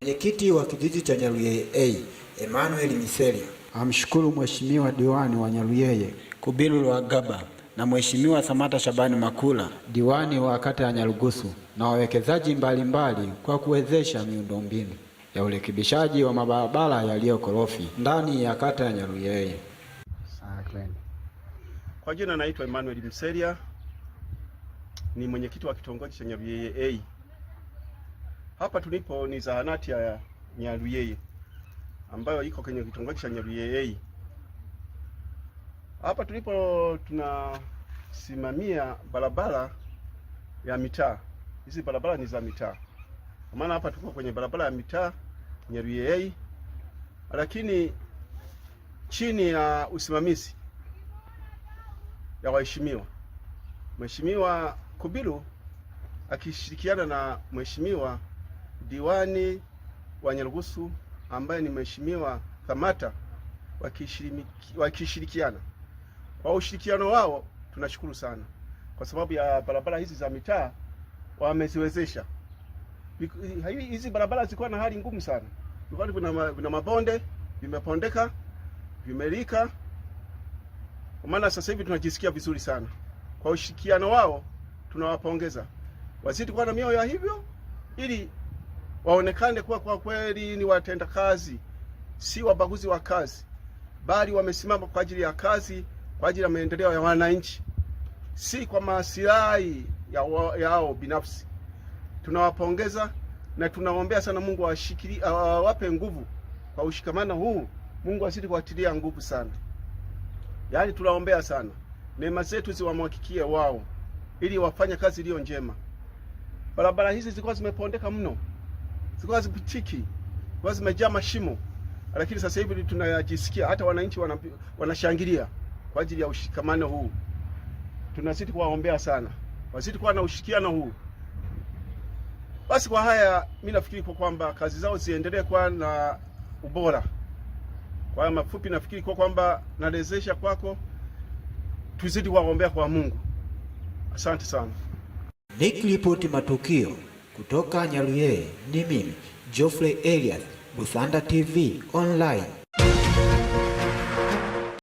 Mwenyekiti wa kijiji cha Nyaruyeye A, Emmanuel Miselia, amshukuru Mheshimiwa Diwani wa Nyaruyeye Kubiru Lwagaba na Mheshimiwa Samata Shabani Makula, Diwani wa kata ya Nyarugusu, na wawekezaji mbalimbali kwa kuwezesha miundombinu ya urekebishaji wa mabarabara yaliyokorofi ndani ya kata ya Nyaruyeye. Kwa jina naitwa Emmanuel Miselia, ni mwenyekiti wa kitongoji cha Nyaruyeye A. Hapa tulipo ni zahanati ya Nyaruyeye ambayo iko kwenye kitongoji cha Nyaruyeye A. Hapa tulipo tunasimamia barabara ya mitaa. Hizi barabara ni za mitaa. Kwa maana hapa tuko kwenye barabara ya mitaa Nyaruyeye A, lakini chini ya usimamizi ya waheshimiwa Mheshimiwa Kubiru akishirikiana na Mheshimiwa Diwani wa Nyarugusu ambaye ni Mheshimiwa Samata, wakishirikiana. Kwa ushirikiano wao tunashukuru sana, kwa sababu ya barabara hizi za mitaa wameziwezesha. Hizi barabara zilikuwa na hali ngumu sana, kuna mabonde, vimepondeka, vimelika. Kwa maana sasa hivi tunajisikia vizuri sana. Kwa ushirikiano wao tunawapongeza, wazidi kuwa na mioyo ya hivyo, ili waonekane kuwa kwa kweli ni watenda kazi, si wabaguzi wa kazi, bali wamesimama kwa ajili ya kazi, kwa ajili ya maendeleo ya wananchi, si kwa maslahi yao binafsi. Tunawapongeza na tunaombea sana Mungu awape nguvu kwa ushikamano huu. Mungu azidi kuwatilia nguvu sana. Yaani tunaombea sana neema zetu ziwamwakikie wao, ili wafanye kazi iliyo njema. Barabara hizi zilikuwa zimepondeka mno, zilikuwa zipitiki, zilikuwa zimejaa mashimo, lakini sasa hivi tunajisikia hata wananchi wanashangilia kwa ajili ya ushikamano huu. Tunazidi kuwaombea sana, wazidi kuwa na ushirikiano huu. Basi kwa haya mimi nafikiri kwa kwamba kazi zao ziendelee kwa na ubora. Kwa mafupi nafikiri kwa kwamba narezesha kwako, tuzidi kuwaombea kwa Mungu. Asante sana. Nikiripoti matukio kutoka Nyaruyeye, ni mimi Geoffrey Elias, Busanda TV Online.